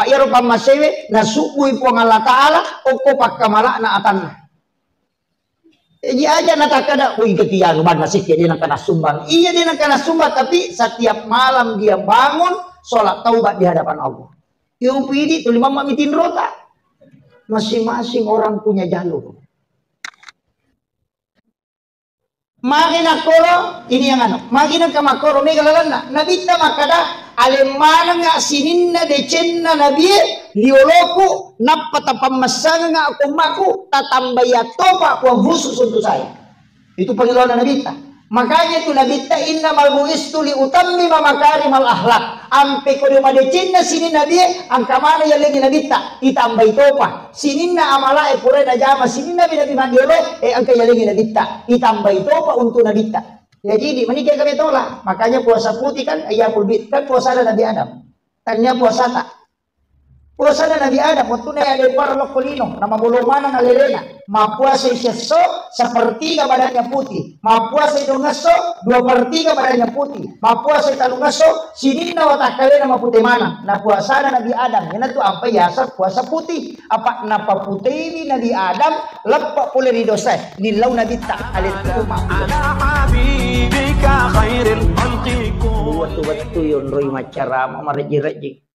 Pak Yaro pamasewe na subui po Allah Ta'ala o ko pagkamala na atan. Jadi aja natakada, wih ketian ban masih dia nak kena sumbang. Iya dia nak kena sumbang, tapi setiap malam dia bangun sholat taubat di hadapan Allah. Yung pidi tu lima mamitin rota. Masing-masing orang punya jalur. Makin akoro ini yang anu. Makin kamakoro mega lalanda. Nabi ta makada alemana nga sininna decenna nabi lioloku napata pamasanga nga akumaku tatambaya topa ku khusus untuk saya. Itu panggilan Nabi ta. Makanya itu Nabi ta innamal buistu li utammima makarimal akhlak. Ampe ko di madecenna sinin nabi ang kamana yang lagi Nabi ta itambay topa. Sininna amala e pure na jama sininna nabi mandiolo ang kaya lagi Nabi ta itambay topa untuk Nabi ta. Jadi di menikah kami tolak. Makanya puasa putih kan ayamul bid kan puasa Nabi Adam. Tanya puasa tak? Puasa Nabi Adam waktu na ada parlo kulino nama bulumana ngalelena. Mapuasa seso sepertiga badannya putih. Mapuasa idongaso 2/3 badannya putih. Mapuasa talungaso sininna watakale nama putih mana. Na puasa Nabi Adam. Yana tu apa yasa puasa putih. Apa napa putih ini Nabi Adam lepak pula di dosa. Nilau Nabi tak alit rumah. Dua yun roy macarama maraji-raji.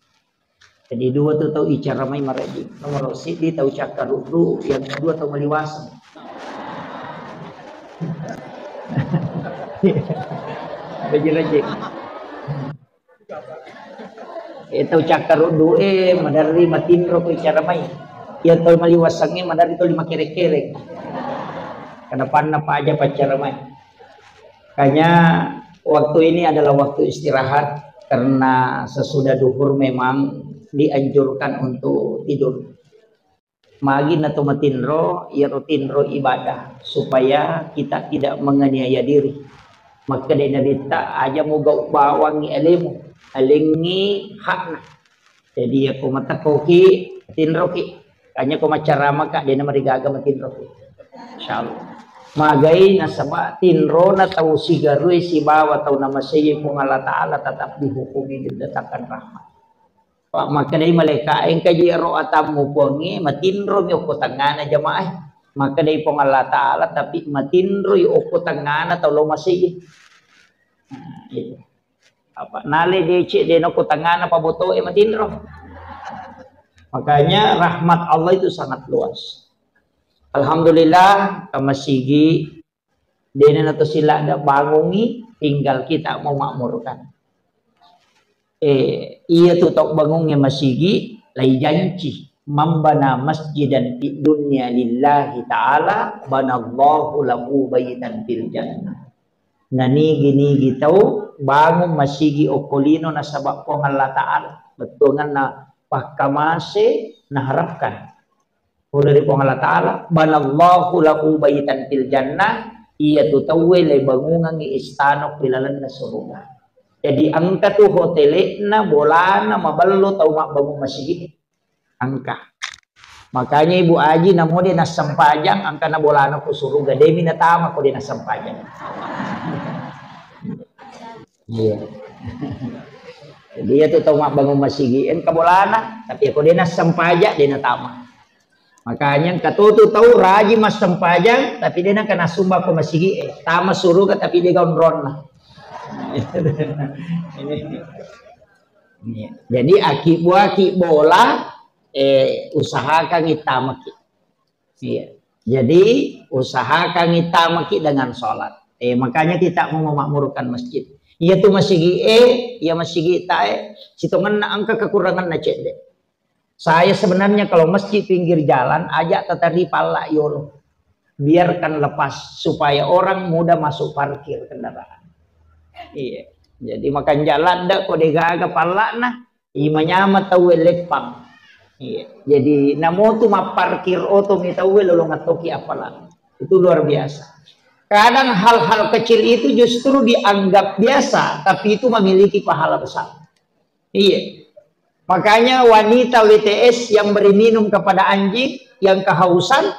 Jadi dua tu tahu icara mai maraji. Nomor sidi tahu cakar rudu, yang kedua tahu meliwasan. Raji-raji. Tahu cakar rudu madari matinro ko icara mai. Ya tahu meliwasannya madari tahu lima kerek-kerek. Kedepan apa aja pacar mai. Kayaknya waktu ini adalah waktu istirahat karena sesudah duhur memang dianjurkan untuk tidur. Magin atau matinro, ya rutinro ibadah supaya kita tidak menganiaya diri. Maka dari Nabi tak aja mau bawangi elemu, alengi hakna. Jadi aku mata koki tinro ki, hanya aku macarama kak dia nama digaga matinro ki. Insyaallah. Magai nasaba tinro na tahu sigarui si bawa tahu nama saya pun Allah Ta'ala tetap dihukumi didatakan rahmat. Maka dari mereka yang kaji roh atamu pongi matinro mi oko tangana jamaah. Maka dari pun Allah Ta'ala tapi matinro yu oko tangana tahu lo masih. Apa nale dece de oko tangana paboto matinro. Makanya rahmat Allah itu sangat luas. Alhamdulillah kamasigi dene atau sila ada bangungi tinggal kita mau makmurkan. Iya tutok bangungnya masigi lai janji membana masjidan di dunia lillahi ta'ala banallahu lahu baitan fil jannah. Nani gini gitu bangun masigi okolino na sabak pong Allah Ta'ala betungan na pakamase na harapkan dari pong Allah Ta'ala banallahu lahu baitan fil jannah iya tutawe lai bangungan ni istanok bilalan na surga. Jadi angka tu hotel na bolana maballo tau mak bangun masjid angka. Makanya Ibu Aji namo dia nas sampajang angka na bolana ku surga demi na tama ko dia nas sampajang. Iya. Jadi dia tu tau mak bangun masjid ka bolana tapi ako dia nas sampajang dia na tama. Makanya katutu tahu raji mas sampajang tapi dia na kana sumba ko masjid tama surga tapi dia gondron lah. Jadi aki bola usahakan itamaki. Jadi usahakan itamaki dengan sholat. Makanya kita mau memakmurkan masjid. Iya tuh masjid ya masjid tae situngan angka kekurangan na cede. Saya sebenarnya kalau masjid pinggir jalan ajak tatari pala yolo. Biarkan lepas supaya orang mudah masuk parkir kendaraan. Iya, jadi makan jalan dak kok degaga pala nah, imanya mah tahu lepang. Iya, jadi namo tu mah parkir oto mi tahu lolo ngatoki apalah. Itu luar biasa. Kadang hal-hal kecil itu justru dianggap biasa, tapi itu memiliki pahala besar. Iya, makanya wanita WTS yang beri minum kepada anjing yang kehausan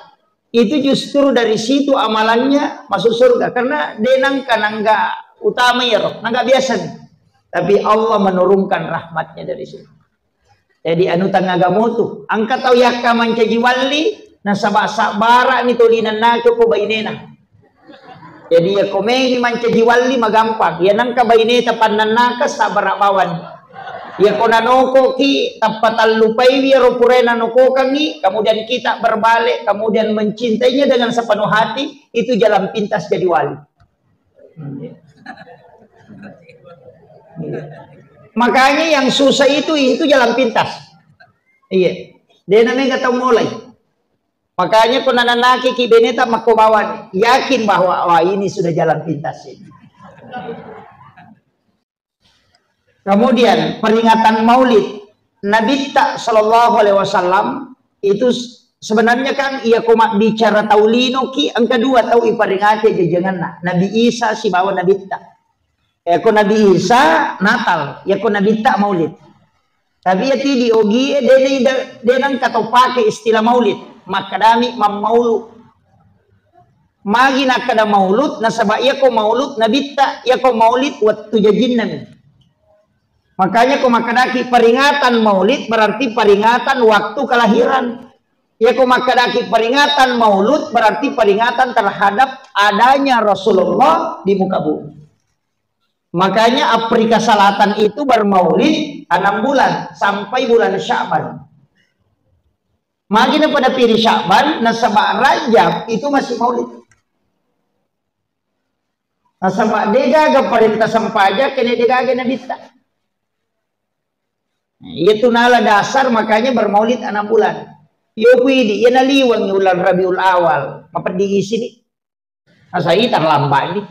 itu justru dari situ amalannya masuk surga karena denang kanangga utama ya roh, nggak biasa nih. Tapi Allah menurunkan rahmatnya dari situ. Jadi anu tangagamu tu angkat tau yakka mancaji walli na sabara ni tolinan na ko bainena. Jadi ya komengi mancaji walli magampang ya nang ka baineta pannan naka sabara bawan. Ya konanoko ki tapatan lupai wiro purena noko kangi, kemudian kita berbalik, kemudian mencintainya dengan sepenuh hati, itu jalan pintas jadi wali. Makanya yang susah itu jalan pintas. Iya, dia namanya nggak tahu mulai. Makanya konananaki ki beneta makobawan yakin bahwa wah ini sudah jalan pintas ini. Kemudian peringatan Maulid Nabi Sallallahu Alaihi Wasallam itu sebenarnya kan ia koma bicara taulino ki angka dua tahu iparingate jejengan Nabi Isa si bawa Nabi Ta. Ya ko Nabi Isa Natal, ya ko Nabi Ta Maulid. Tapi ya ti diogi denang kata pakai istilah Maulid, makadami maulu. Magi nakada Maulud nasaba ia ko Maulud Nabi Ta, ia ko Maulid waktu jajin nabi. Makanya kumakadaki peringatan Maulid berarti peringatan waktu kelahiran. Ya kumakadaki peringatan Maulud berarti peringatan terhadap adanya Rasulullah di muka bumi. Makanya Afrika Selatan itu bermaulid 6 bulan sampai bulan Sya'ban. Makanya pada piri Sya'ban nasabak Rajab itu masih maulid. Nasabak degaga perintah sampaja kena degaga nabita. Itu nala dasar makanya bermaulid 6 bulan. Yo pidi, ya naliwang ulang Rabiul Awal. Mapadi sini. Asai terlambat ini.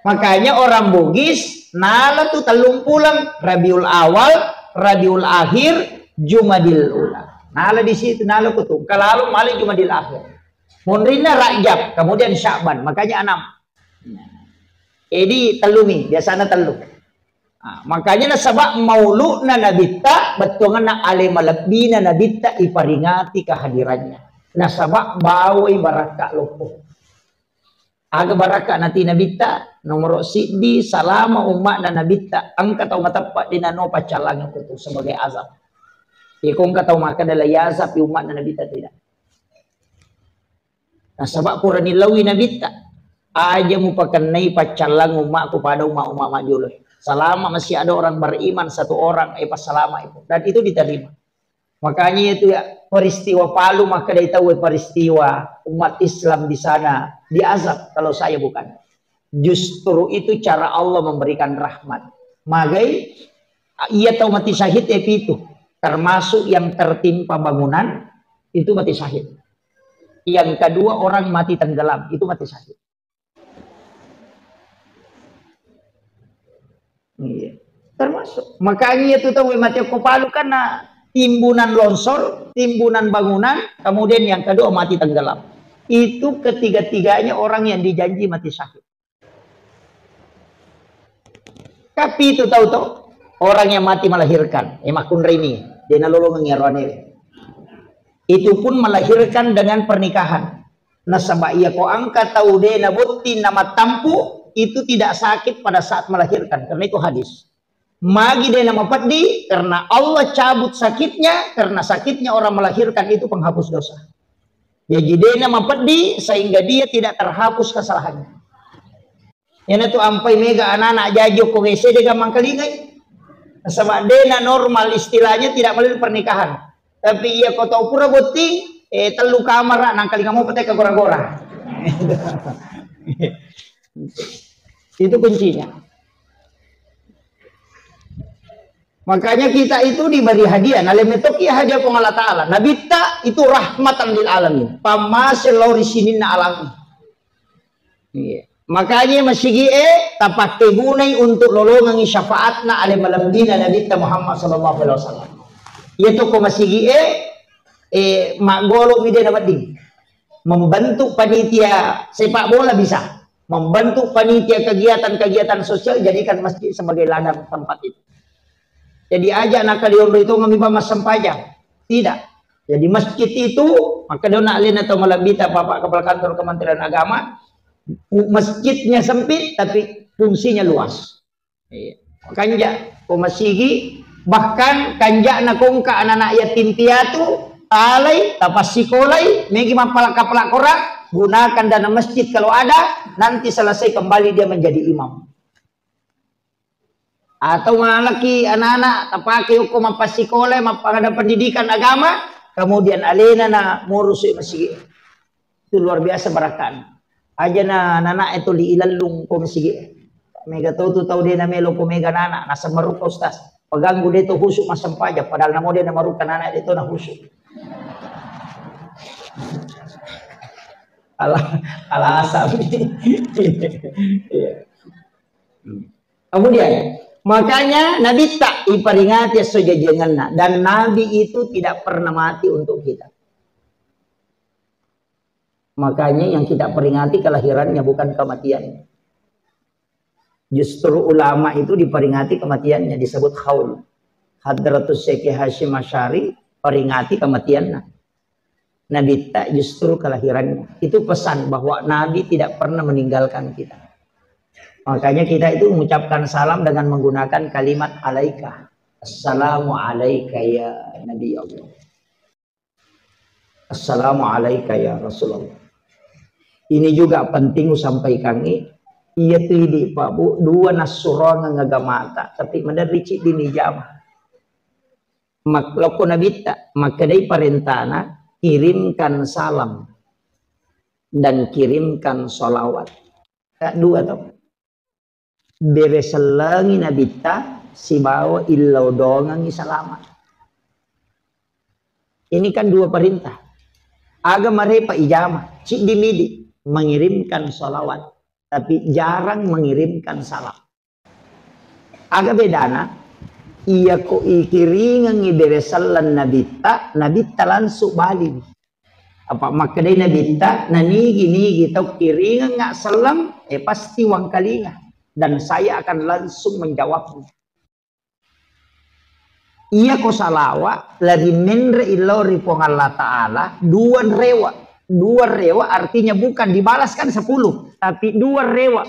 Makanya orang Bugis nala tuh telung pulang Rabiul Awal, Rabiul Akhir, Jumadil Ula. Nala di situ nala kutung. Kalau malah Jumadil Akhir. Munrina Rajab, kemudian Sya'ban. Makanya 6. Jadi telumi, biasanya telung. Nah, makanya nasabak maulud na nabita betul na alimalabdi na nabita iparingati kehadirannya nasabak bawai baraka lopo aga baraka nati nabita nomor siddi salama umat na nabita ang kataw matapat din ano pacalang ito sebagai azab kung kataw maka adalah yazab yung umat na nabita tidak nasabak pura nilawi nabita aja mo pakanay pacalang umat kepada umat-umat majuloy. Selama masih ada orang beriman satu orang, pas selama itu. Dan itu diterima. Makanya itu ya peristiwa Palu maka dia tahu peristiwa umat Islam di sana diazab kalau saya bukan. Justru itu cara Allah memberikan rahmat. Magai ia tahu mati syahid itu termasuk yang tertimpa bangunan itu mati syahid. Yang kedua orang mati tenggelam itu mati syahid. Iya. Termasuk makanya itu tahu mati Palu karena timbunan longsor, timbunan bangunan, kemudian yang kedua mati tenggelam. Itu ketiga-tiganya orang yang dijanji mati syahid. Tapi itu tahu orang yang mati melahirkan, emakun rini, dia nalolo mengerone. Itu pun melahirkan dengan pernikahan. Nasaba iya ko angkat tahu dia nabutin nama tampu. Itu tidak sakit pada saat melahirkan karena itu hadis. Magi dia nama padi karena Allah cabut sakitnya karena sakitnya orang melahirkan itu penghapus dosa. Jadi dia nama padi sehingga dia tidak terhapus kesalahannya. Yang itu ampai mega anak-anak jajo ko WC dia gampang kelingai. Sama dena normal istilahnya tidak melalui pernikahan. Tapi ia kau tahu pura boti telu kamar nang kali kamu petek ke gora-gora. Itu kuncinya. Makanya kita itu diberi hadiah. Nalemetok ya hadiah pun Allah Ta'ala. Nabi Ta itu rahmatan lil alamin. Pamaselau risinin na alami. Iya. Makanya masih tapak tegunay untuk lolongan syafaat na alimalambina Nabi Ta Muhammad sallallahu alaihi wasallam. Itu ko masih magolo mide na bading. Membantu panitia sepak bola bisa. Membantu panitia kegiatan-kegiatan sosial jadikan masjid sebagai ladang tempat itu. Jadi aja anak kalian itu mengimbang mas sempajang. Tidak. Jadi masjid itu maka dia nak alin atau malabita Bapak Kepala Kantor Kementerian Agama masjidnya sempit tapi fungsinya luas. Makanya pemasigi Bahkan kanjak na kongka anak yatim piatu alay tapas sikolay megi mapalak-palak orang, gunakan dana masjid kalau ada, nanti selesai kembali dia menjadi imam. Atau malaki anak-anak tapake hukum mapas sikolay mapangada pendidikan agama, kemudian alena na ngurus masjid. Itu luar biasa barakan. Aja na anak itu diilalung ko masjid. Mega tahu dia na melo ko mega nana nasa maruka ustaz. Paganggu dia itu husuk masam pajak, padahal namo dia na maruka nana itu na husuk. Ala asap. Kemudian makanya Nabi tak iperingati sejajanganna, dan Nabi itu tidak pernah mati untuk kita. Makanya yang kita peringati kelahirannya bukan kematiannya. Justru ulama itu diperingati kematiannya, disebut haul. Hadratus Syekh Hashim Asy'ari peringati kematiannya. Nabi tak justru kelahirannya. Itu pesan bahwa Nabi tidak pernah meninggalkan kita. Makanya kita itu mengucapkan salam dengan menggunakan kalimat alaika. Assalamu alaika ya Nabi Allah. Assalamu alaika ya Rasulullah. Ini juga penting sampaikan ini. Iya tidi Pak Bu, dua nasura ngagamata, tapi menerici dini jamah. Makloko Nabi tak, maka dari perintahna kirimkan salam dan kirimkan sholawat. Dua tau. Bereselangi Nabi tak, si bawa illau dongangi salamat. Ini kan dua perintah. Agama repa ijamah, cik dimidi mengirimkan sholawat. Tapi jarang mengirimkan salam. Agak bedana, iya ko ikiringan ngiberesalan nabita langsung balik. Apa maknai nabita nani tau kiringan nggak salam, pasti wang kalinga. Dan saya akan langsung menjawabnya. Iya ko salawa, lari menre ilori pong Allah Ta'ala, dua rewa artinya bukan dibalaskan 10, tapi 2 rewa.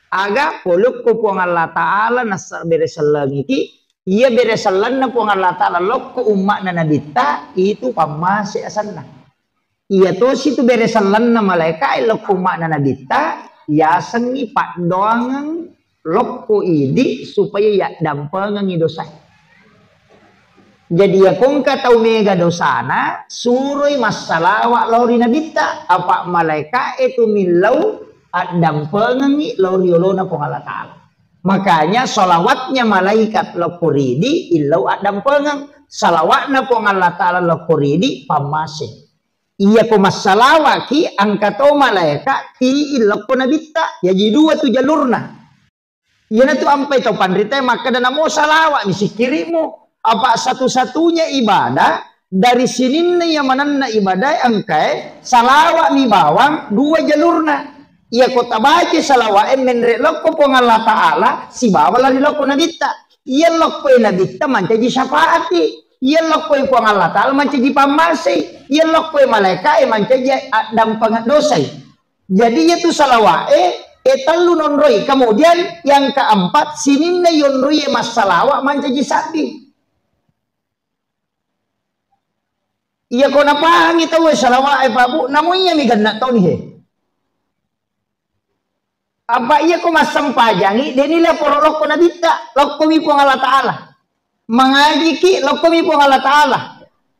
Aga poluk ko puang Allah Ta'ala nasa beresalang iki, iya beresalan na puang Allah Ta'ala lok ko umak na nabita, itu pamasi asan na. Iya to situ beresalan na malaika, lok ko umak na nabita, yasang ipak doangang lok ko idi, supaya ya dampangang idosay. Jadi ya kung katau mega dosana suruh masalawa lori nabita apa malaika itu milau adam pengengi lori olona pong Allah Ta'ala. Makanya solawatnya malaikat lokuridi ilau adam pengeng, salawatna pong Allah Ta'ala lokuridi pamasih. Iya ko masalawa ki angkato malaika ki ilau ko nabita. Jadi 2 tu jalurna. Iya na tu ampai to pandrita maka dana mo salawa misi kirimu. Apa satu-satunya ibadah dari sini yang mana ibadah angkai salawat ni bawang 2 jalurna. Ia kota baca salawat menre lokko pong Allah Ta'ala si bawa lagi lokko nabita. Ia lokko nabita mancaji syafaati. Ia lokko pong Allah Ta'ala mancaji pamasi. Ia lokko malaikat mancaji dampangan dosai. Jadi itu salawat telu nonroi. Kemudian yang keempat sini yonroi masalawat mancaji sapi. Iya ko napahangi tahu salawat Pak Bu, namunya mi ganna tahu nih. Apa iya ko masam pajangi, denila porolok ko nabita, lokko mi pong Allah Ta'ala. Mengaji ki, lokko mi pong Allah Ta'ala.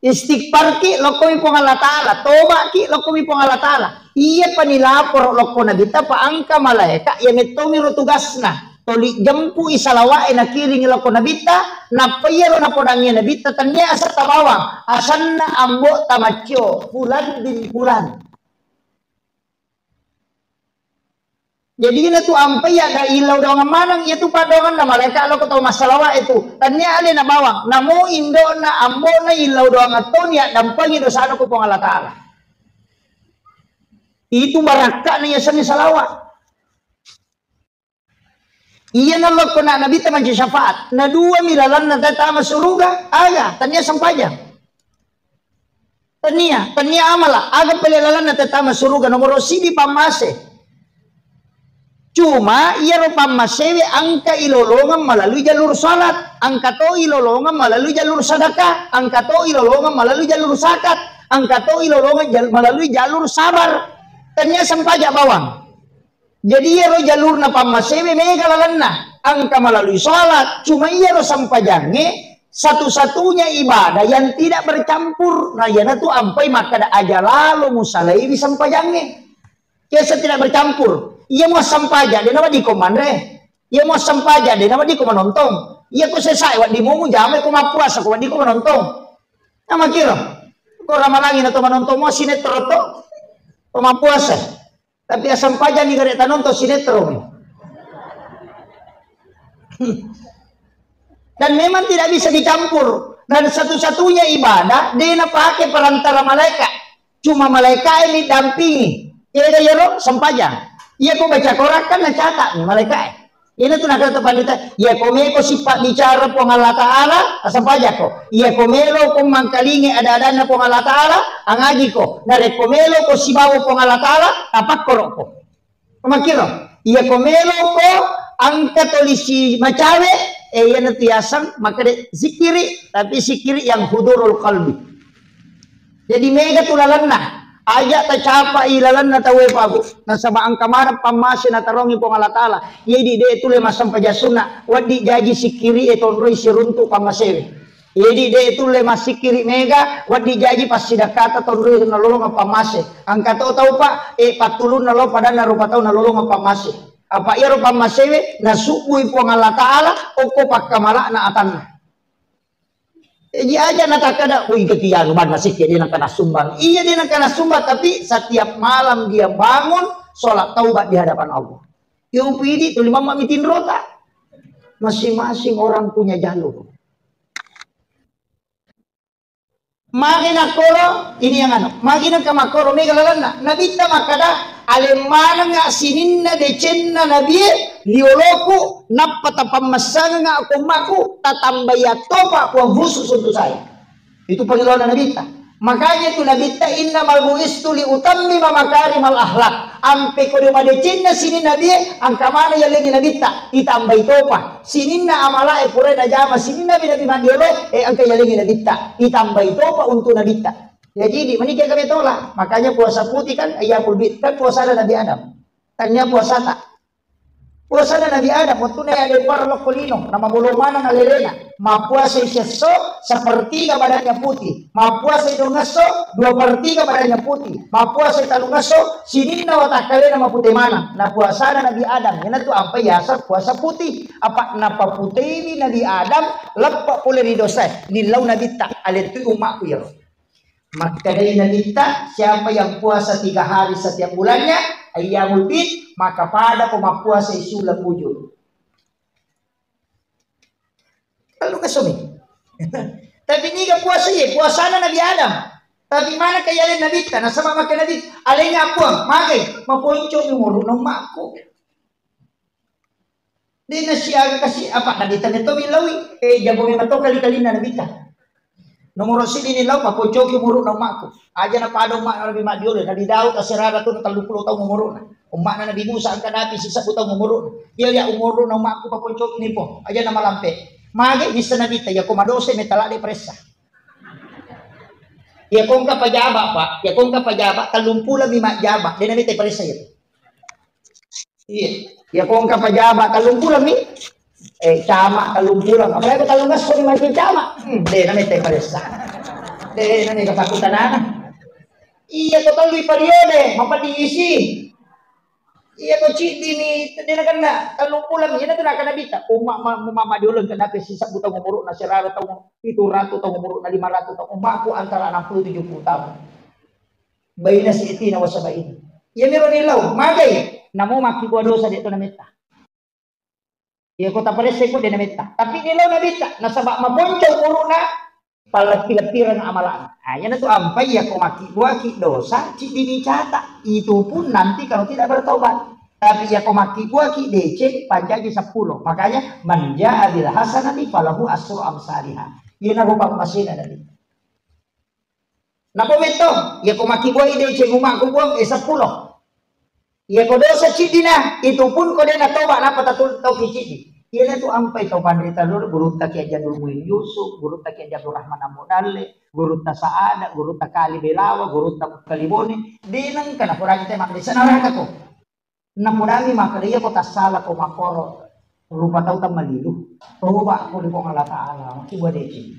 Istighfar ki, lokko mi pong Allah Ta'ala. Toba ki, lokko mi pong Allah Ta'ala. Iya panilapor lokko nabita, paangka malaika, ya metomi rotugasna. Toli jampu isalawa na kiring lako nabita na payero na podangnya nabita tanya asa tabawang asanna ambo tamatyo bulan bin bulan. Jadi na tu ampai ada ilau dongan manang itu padongan na malaikat lo tahu masalawa itu tanya ale na bawang namo indo na ambo na ilau dongan tonya dampangi dosa ko pong Allah Ta'ala. Itu baraka na yasan salawat. Iya nalok ko na nabita man syafaat. Na 2 milalan na tatama suruga. Aga, tanya sampajang. Tania amala. Aga pelilalan na tatama suruga. Nomor sidi pamase. Cuma ia rupa masewe angka ilolongan melalui jalur salat, angka to ilolongan melalui jalur sedekah, angka to ilolongan melalui jalur zakat, angka to ilolongan melalui jalur sabar. Ternyata sempajak bawang. Jadi ia ro jalur na pamasewe mega lalanna, angka melalui salat. Cuma ia ro sampajange satu-satunya ibadah yang tidak bercampur. Nah yana tu ampai maka ada aja lalu musalai sampajange. Kiasa tidak bercampur. Ia mau sampaja dia nama di komandre. Ia mau sampaja dia nama di komanontong. Ia ko selesai wa di momu jame ko mapuasa ko di komanontong. Nama kira. Ko ramalangin atau manontong mo sinetron to. Ko mapuasa. Tapi sampaja ni gare tanonto sinetron. Dan memang tidak bisa dicampur. Dan satu-satunya ibadah dia nak pakai perantara malaikat. Cuma malaikat ini dampingi. Ia gaya sampaja. Ia ko baca Quran kan catat nih malaikat. Ini tuh nak kata pandita. Ia ko meko sifat bicara po Allah Taala asam pajak ko. Ia ko melo ko mangkalingi ada na po Allah Taala angaji ko. Nare ko melo ko sibawo po Allah Taala tapak korok ko. Kumakiro. Ia ko melo ko angkat tolisi macawe ia natiasan maka zikiri tapi zikiri yang hudurul qalbi. Jadi mega tulalanna. Ajak tacapa ilalan na tawe pago na sama ang kamarap pamasi na tarongi po Allah Taala yedi de tule masam pajasuna wadi jaji sikiri etonroi siruntu pamasewe yedi de tule masikiri mega wadi jaji pasidakata tonroi nalolong pamase ang kato tau pa patulun nalo pada narupa tau nalolong pamase apa iro pamasewe na supui po Allah Taala o ko pakkamala na atanna. Jadi aja natakada, wih ketiak ban masih dia nak kena sumbang. Iya dia nak kena sumbang, tapi setiap malam dia bangun sholat taubat di hadapan Allah. Yang pilih tu lima mitin rota. Masing-masing orang punya jalur. Makin akoro ini yang anu. Makin kamakoro mega lalana. Nabi ta makada alemana nga sininna decenna nabi lioloku napata pamasanga nga akumaku tatambaya topa kwa khusus untuk saya. Itu panggilan Nabi ta. Makanya itu Nabi ta innamal buistu li utammima makarimal akhlak. Ampe ko ma decenna sinin nabi ang kamana ya lagi Nabi ta itambay topa. Sininna amala pura na jama sininna nabi mandiolo ang kaya lagi Nabi ta itambay topa untuk Nabi ta. Ya jadi menikah kami tolak. Makanya puasa putih kan ayamul bid kan puasa Nabi Adam. Tanya puasa tak. Puasa Nabi Adam waktu na ada para lokolino nama bulumana na lelena. Mapuasa iseso sepertiga badannya putih. Mapuasa idungaso 2/3 badannya putih. Mapuasa talungaso sinina watakale nama putih mana. Na puasa Nabi Adam. Yana tu apa yasa puasa putih. Apa napa putih ini Nabi Adam lepak oleh dosa. Nilau Nabi tak aletu umakku ya. Maka dari Nabi siapa yang puasa 3 hari setiap bulannya ayyamul bid maka pada pemapuasa isulah wujud. Lalu kesumi. Tapi ini gak puasa ya puasa Nabi Adam. Tapi mana kaya Nabi na sama maka Nabi alenya puang makai maponco umur nang mako. Di nasiaga kasi apa Nabi neto bilawi jago mato kali-kali na Nabi nomor sini nilaw mapochoki muro ng mako. Aja na padong mak Nabi Madiol na didaw kasirada to 30 taw muro na. Umma na Nabi Musa ang kadapi sisa butaw muro. Iya ya umuro ng mako papochoki ni po. Aja na malampe. Magi bisa Nabi ya komadose metala de presa. Ya kung ka pajaba pa, ya kung ka pajaba 30 lima jaba, di Nabi te presa ya. Iya. Ya kung ka pajaba 30 mi cama kalumpulan apalagi ko talungas ko ni Michael cama de na may paresa de na may kapakutan na iya ko taluy periode mapadiisi iya ko chiti ni de na kana kalumpulan ina to na kana bita mama diulang kana sisa butang umuro na sirara taw 700 taw umuro na 500 taw umako antara 60 70 taon bayna si iti na wasabain iya meron nilaw magay namo makigwa dosa dito na meta. Ya kota parese ko dinamita. Tapi nilaw nabita nasaba mabonco puro na palapilapira ng amalan. Ayan na to ampay ya kumaki dosa dinicata. Itu pun nanti kalau tidak bertobat. Tapi ya kumaki DC panjagi 10. Makanya manja adil hasanati falahu asru amsalihah. Yun ang rupang masina na dito. Napomento, ya kumaki DC umak ko 10. Ia ko dosa cidina, itu pun ko na toba na patatul tau kicidi. Ia na tu ampai tau pandita lur, guru ta kia Jadul Muin Yusuf, guru ta kia Jabdur Rahman Amodale, guru ta Saada, guru ta Kali Belawa, guru ta Kalibone. Dinang kana kurang teh mak desa naraka ko. Na purami mak dia ko tasala ko makoro. Rupa tau ta malilu. Toba ko di ko Allah Taala, kiwa deci.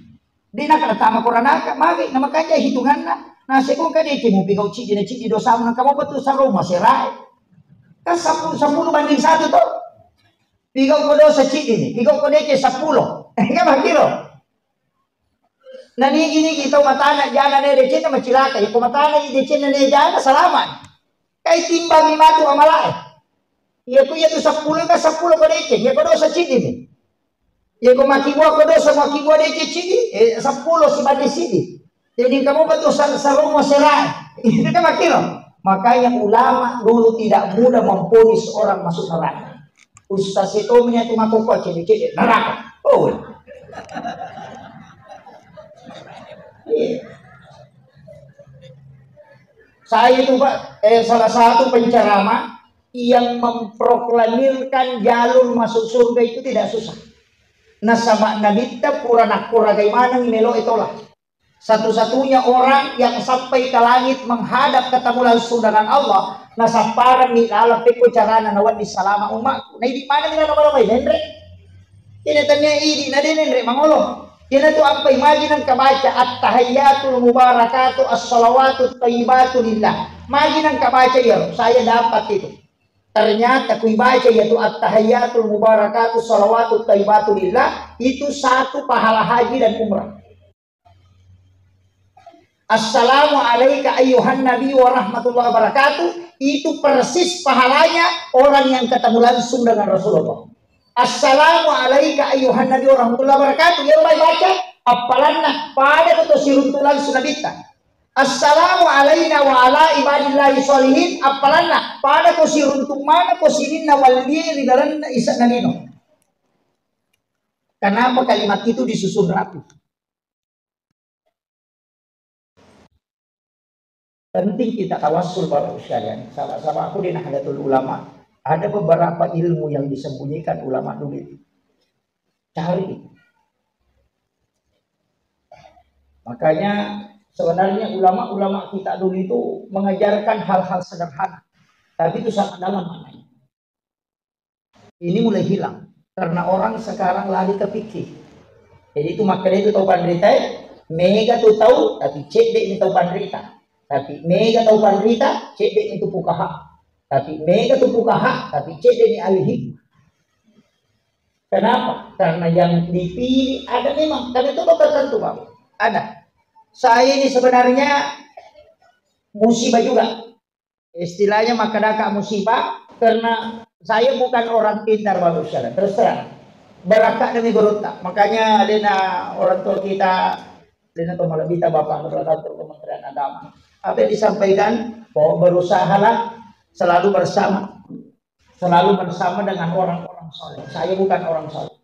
Dina kana tama koranaka, magi na makanya hitungan na. Na sekong kadeci mo pigaw cidi dosa mo nang kamo betul sa rumah serai. Kan 10 banding 1 tuh. Pigaw ko dosa cidi ni, pigaw ko dece 10. Kan makiro. Nani gini kita matana jana ne dece na macilaka, ya ko matana i dece na ne jana salaman. Kay timbang ni matu amalai. Ya ko ya tu 10 ka 10 ko dece, ya ko dosa cidi ni. Ya ko makibwa ko dosa makibwa dece cidi, 10 si banding cidi. Jadi kamu betul sarung serai. Itu kan makiro. Makanya ulama dulu tidak mudah memponis orang masuk neraka. Ustaz itu menyatu makoko cedek neraka. Oh. Saya itu Pak, salah satu penceramah yang memproklamirkan jalur masuk surga itu tidak susah. Nah sama nabita pura nakura bagaimana melo itulah. Satu-satunya orang yang sampai ke langit menghadap ketemu langsung dengan Allah. Nah saparan ni alam peko carana nawat di salama umatku. Nah di mana ni nama may nendre? Ini tanya ini na din nendre mangolo. Ini tu apa imaginan kabaca at-tahiyyatul mubarakatu as-salawatu thayyibatu lillah. Imaginan kabaca ya, saya dapat itu. Ternyata ku baca yaitu at-tahiyyatul mubarakatu as-salawatu thayyibatu lillah itu satu pahala haji dan umrah. Assalamualaikum ayyuhan nabi wa rahmatullahi wabarakatuh. Itu persis pahalanya orang yang ketemu langsung dengan Rasulullah. Assalamualaikum ayyuhan nabi wa rahmatullahi wabarakatuh. Ya baik baca apalanna pada itu siruntulan sunabita. Assalamu alaina wa ala ibadillahi sholihin apalanna pada itu siruntung mana ko sirinna waliyyi di dalam isa nalino. Kenapa kalimat itu disusun rapi? Penting kita tawassul Bapak sekalian. Sama aku di Nahdlatul Ulama ada beberapa ilmu yang disembunyikan ulama dulu itu. Cari. Makanya sebenarnya ulama-ulama kita dulu itu mengajarkan hal-hal sederhana, tapi itu sangat dalam maknanya. Ini mulai hilang karena orang sekarang lari ke fikih. Jadi itu makanya itu tahu panderita, mega tuh tahu, tapi cek deh ini tahu panderita. Tapi mega tahu panderita, cek deh itu fuqaha. Tapi mega tuh fuqaha, tapi cek deh ini ahli hikmah. Kenapa? Karena yang dipilih ada memang, dan itu tertentu Pak. Ada. Saya ini sebenarnya musibah juga. Istilahnya makadaka musibah karena saya bukan orang pintar Bapak sekalian. Terus terang. Berakat demi beruntak. Makanya Lena orang tua kita, Lena Tomalabita Bapak Kantor Kementerian Agama. Apa yang disampaikan bahwa berusahalah selalu bersama dengan orang-orang soleh. Saya bukan orang soleh.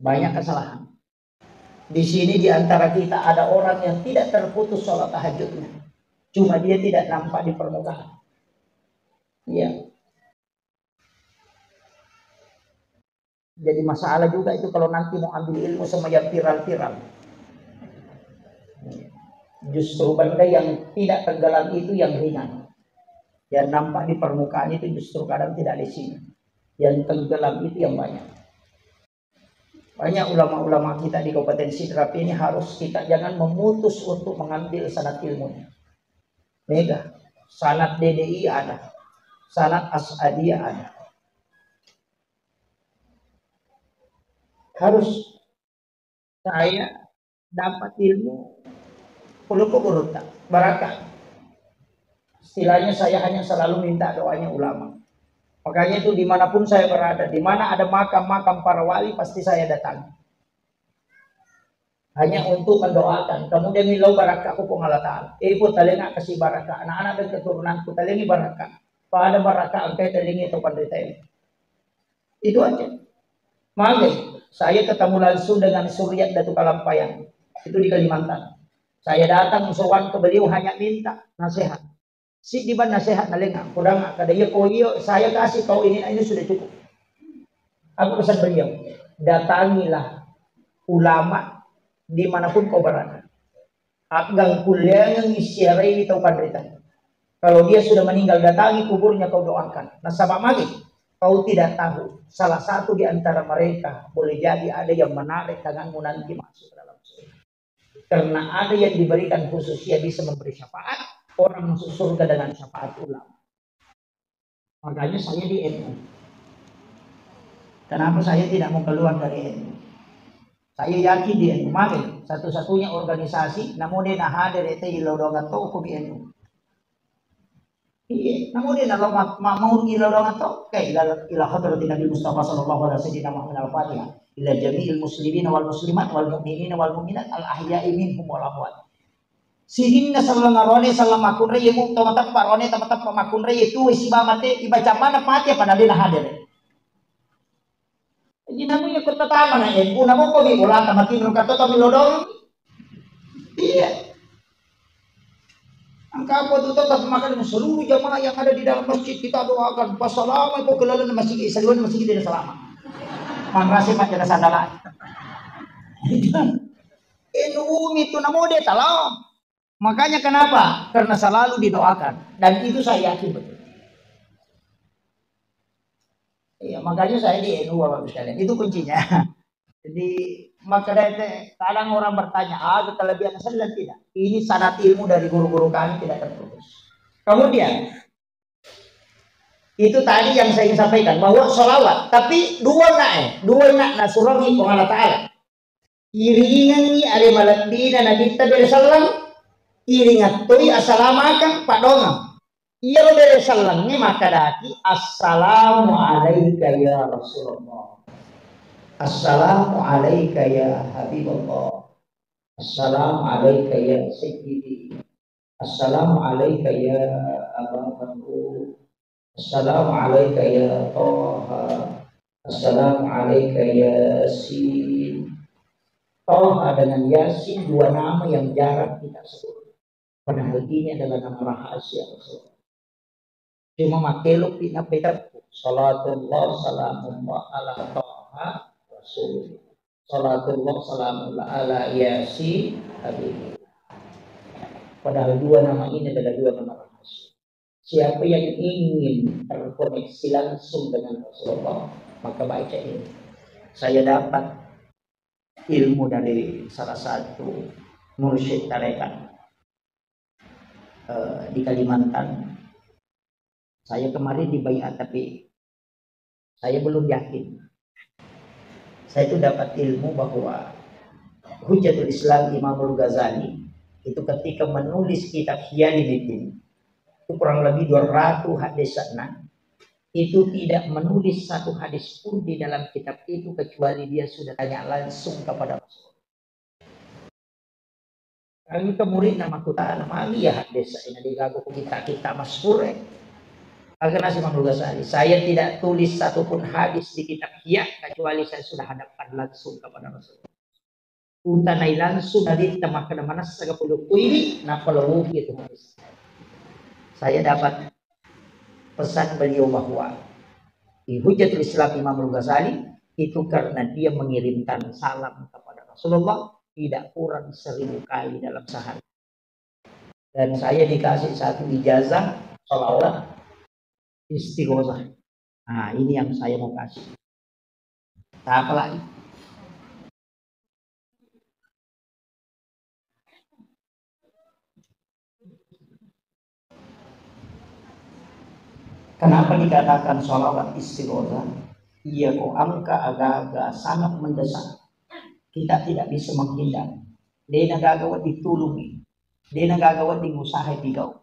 Banyak kesalahan. Di sini di antara kita ada orang yang tidak terputus sholat tahajudnya. Cuma dia tidak nampak di permukaan. Iya. Jadi masalah juga itu kalau nanti mau ambil ilmu sama yang viral-viral. Justru benda yang tidak tenggelam itu yang ringan. Yang nampak di permukaan itu justru kadang tidak di sini. Yang tenggelam itu yang banyak. Banyak ulama-ulama kita di Kabupaten Sidrap ini harus kita jangan memutus untuk mengambil sanad ilmunya. Mega, sanad DDI ada, sanad As'adiyah ada. Harus saya dapat ilmu puluh berutang, barakah. Istilahnya saya hanya selalu minta doanya ulama. Makanya itu dimanapun saya berada, di mana ada makam-makam para wali pasti saya datang. Hanya untuk mendoakan. Kemudian milau barakah aku Allah Ta'ala. Ibu talinga kasih barakah. Anak-anak dan keturunanku talingi barakah. Pada barakah angkai talingi itu pandai. Itu aja. Maka saya ketemu langsung dengan Suryat Datuk Kalampayan. Itu di Kalimantan. Saya datang sowan ke beliau hanya minta nasihat. Si di ban nasihat na lengah, kurang kada iya ko iyo, saya kasih kau ini sudah cukup. Aku pesan beliau, datangilah ulama dimanapun kau berada. Agang kuliah yang isiarai tau panderitaan. Kalau dia sudah meninggal, datangi kuburnya, kau doakan. Nah, sama lagi, kau tidak tahu. Salah satu di antara mereka boleh jadi ada yang menarik tanganmu nanti masuk dalam surga. Karena ada yang diberikan khusus, dia bisa memberi syafaat. Orang masuk surga dengan syafaat ulama. Makanya saya di NU. Kenapa saya tidak mau keluar dari NU? Saya yakin di NU. Mari, satu-satunya organisasi, namun dia hadir itu ilodongan toko di NU. Iya, namun dia kalau mau ilodongan toko, kayak ilah hadratin Nabi Mustafa sallallahu alaihi wasallam al-Fatihah. Ila jami'il muslimin wal muslimat wal mu'minin wal mu'minat al-ahya'i minhum wal amwat. Sihinna sallallahu alaihi wasallam makun reye mu teman-teman parone teman-teman makun reye itu isiba mate ibaca mana mati pada dia hadir. Jadi namanya kota taman na NU namo ko bi wala ta matin kato ta milodong. Iya. Angka apa itu tetap makan seluruh jamaah yang ada di dalam masjid kita doakan pasalaman ko kelalan masjid saluan masjid tidak selama. Mangrasi macam sandalan. NU itu namo dia talau. Makanya kenapa? Karena selalu didoakan. Dan itu saya yakin betul. Iya, makanya saya di NU Bapak sekalian. Itu kuncinya. Jadi makanya kadang orang bertanya, kelebihan saya tidak. Ini sanad ilmu dari guru-guru kami tidak terputus. Kemudian itu tadi yang saya ingin sampaikan bahwa sholawat. Tapi dua nak nasurahi Allah Ta'ala. Iringan ni ada malatina Nabi Sallallahu iringat tuh assalamualaikum Pak Dongam. Iya dari salam ni maka daki assalamu alayka ya Rasulullah. Assalamu alayka ya Habibullah. Assalamu alayka ya Sayyidi. Assalamu alayka ya Abu Bakr. Assalamu alayka ya Taha. Assalamu alayka ya Yasin. Taha dengan Yasin dua nama yang jarang kita sebut. Padahal ini adalah nama rahasia Rasulullah. Cuma makelok di napetar. Salatullah salamullah ala Taha Rasul. Salatullah salamullah ala Yasin Habib. Padahal dua nama ini adalah dua nama rahasia. Siapa yang ingin terkoneksi langsung dengan Rasulullah, maka baca ini. Saya dapat ilmu dari salah satu mursyid tarekat di Kalimantan. Saya kemarin dibaiat tapi saya belum yakin. Saya itu dapat ilmu bahwa Hujjatul Islam Imamul Ghazali itu ketika menulis kitab Hiyaliddin itu kurang lebih 200 hadis itu tidak menulis satu hadis pun di dalam kitab itu kecuali dia sudah tanya langsung kepada Rasul. Kami ke murid nama kuta nama lihat desa ini digagu kita masyhur. Agar nasi Imam Ghazali, saya tidak tulis satupun hadis di kitab Hiyah kecuali saya sudah hadapkan langsung kepada Rasul. Utanai langsung dari temah ke mana segala ini napalawu itu hadis. Saya dapat pesan beliau bahwa di Hujjatul Islam Imam Ghazali itu karena dia mengirimkan salam kepada Rasulullah tidak kurang 1000 kali dalam sehari. Dan saya dikasih satu ijazah seolah-olah istighosah. Nah, ini yang saya mau kasih. Tak apa lagi. Kenapa dikatakan sholawat istighosah? Iya kok angka agak-agak sangat mendesak. Kita tidak bisa menghindar. Dia nagagawa ditulungi. Dia nagagawa dingusahay bigaw.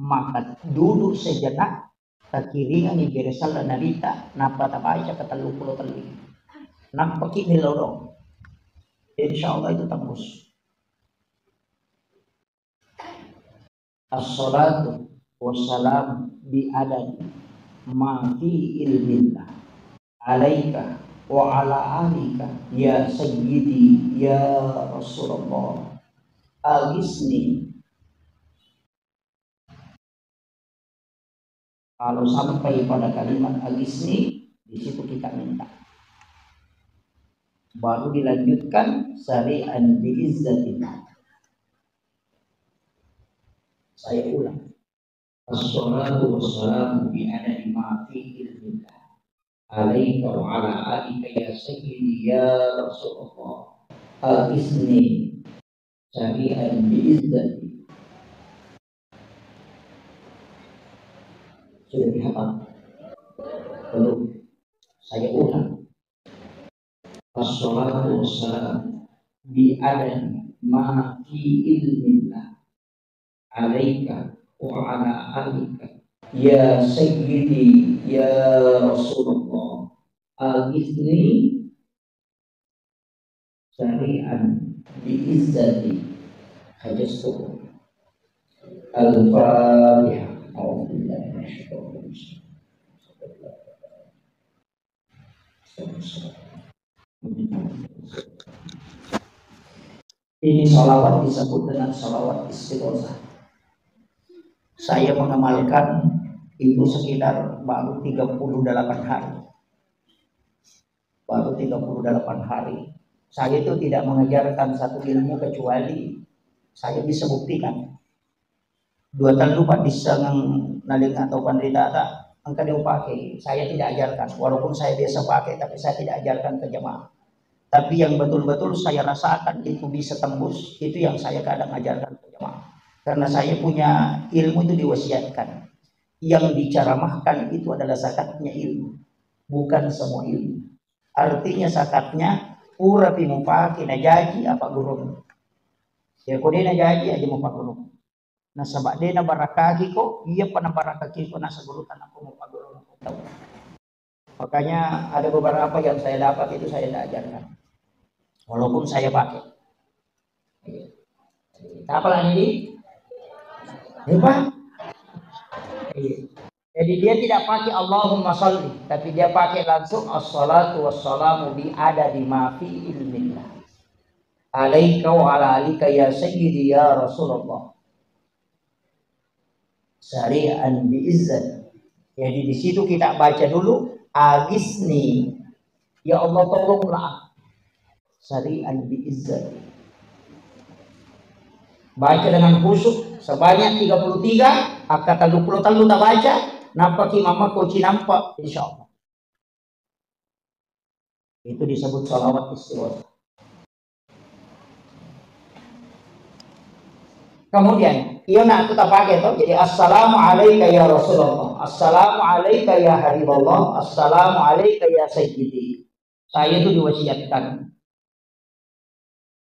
Maka duduk sejenak. Takiringan ni beresal na narita. Napatabay siya katalupulo-taluin. Napakinilaw. Insya Allah itu tembus. As-salatu wassalam bi'adad ma fi ilmillah alaika wa ala alika ya sayyidi ya Rasulullah agisni Kalau sampai pada kalimat agisni, di situ kita minta. Baru dilanjutkan syari'an biizzatillah. Saya ulang. Assalatu wassalamu bi'adadi ma fi ilmillah. Alaika wa ala alika ya sayyidi ya Rasulullah. Agisni syari'an biizzatillah. Sudah dihafal? Belum. Saya ulang. Assalatu wassalamu bi'adadi ma fi ilmillah. Alaika wa ala alika ya sayyidi ya Rasulullah. Aghithni syari'an bi'izzati hajastuhu. Al-Fatihah. Ini salawat disebut dengan salawat istighosah. Saya mengamalkan itu sekitar baru 38 hari. Baru 38 hari. Saya itu tidak mengajarkan satu ilmu kecuali saya bisa buktikan. 2 tahun lupa bisa naling atau pandita angka dia pakai. Saya tidak ajarkan. Walaupun saya biasa pakai, tapi saya tidak ajarkan ke jemaah. Tapi yang betul-betul saya rasakan itu bisa tembus, itu yang saya kadang ajarkan ke jemaah. Karena saya punya ilmu itu diwasiatkan. Yang diceramahkan itu adalah zakatnya ilmu, bukan semua ilmu. Artinya zakatnya pura pimu pakai na jaji apa guru. Ya kode na jaji aja mau pak guru. Nah sabak dena barakaki kok, iya pana barakaki kok nasa gurutan aku mau pak guru. Makanya ada beberapa yang saya dapat itu saya tidak ajarkan. Walaupun saya pakai. Apa lagi? Apa? Jadi dia tidak pakai Allahumma sholli, tapi dia pakai langsung as-salatu wassalamu bi adadi ma fi ilmillah. Alaika wa ala alika ya sayyidi ya Rasulullah. Syari'an bi izzat. Jadi di situ kita baca dulu agisni. Ya Allah tolonglah. Syari'an bi izzat. Baca dengan khusyuk sebanyak 33, akad 30 tak baca, nampak mama koci nampak insyaallah. Itu disebut salawat istighosah. Kemudian, iya nak kita pakai tuh. Jadi assalamu alayka ya Rasulullah, assalamu alayka ya Habiballah, assalamu alayka ya Sayyidi. Saya itu diwasiatkan.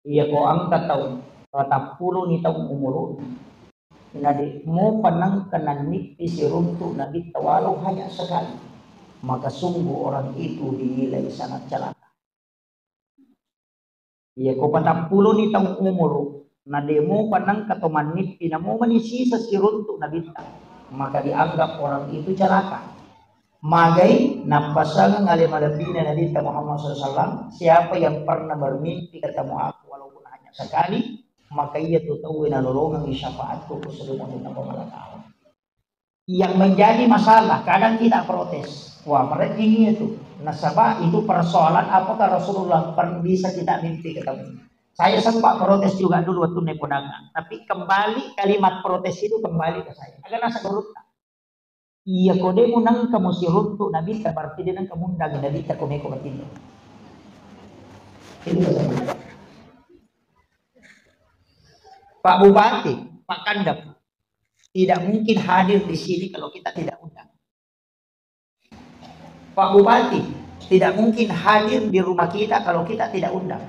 Iya kau angkat tahu. 40 ni tahun umur nadi mau panang kanan nipi si runtuh nabi tawalau hanya sekali, maka sungguh orang itu dinilai sangat celaka. Iya kau 40 ni tahun umur nadi mau panang katoman nipi na mau manisi sa si runtuh nabi, maka dianggap orang itu celaka. Magai napasangan alim alabina Nabi Muhammad SAW, siapa yang pernah bermimpi ketemu aku walaupun hanya sekali, maka ia tahu nalolongan syafaatku keseluruhan kita pemalakau. Yang menjadi masalah kadang kita protes, wah mereka ini itu nasabah itu persoalan apakah Rasulullah pernah bisa kita mimpi ketemu. Saya sempat protes juga dulu waktu naik pedagang, tapi kembali kalimat protes itu kembali ke saya agak nasa gerutna. Iya kode munang kamu si runtuh nabi berarti dia nang kamu undang nabi tak kau neko batin. Itu saja. Pak Bupati, Pak Kandap, tidak mungkin hadir di sini kalau kita tidak undang. Pak Bupati, tidak mungkin hadir di rumah kita kalau kita tidak undang.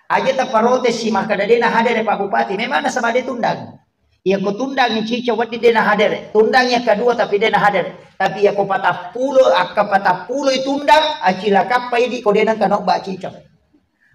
Aja tak protes si makadadena hadir Pak Bupati, memang sama dia tundang. Ya ko tundang yang cica wadi dena hadir, tundangnya kedua tapi dena hadir. Tapi ya ko patah pulo itu tundang, acila kapai di ko dena kanok ba cica.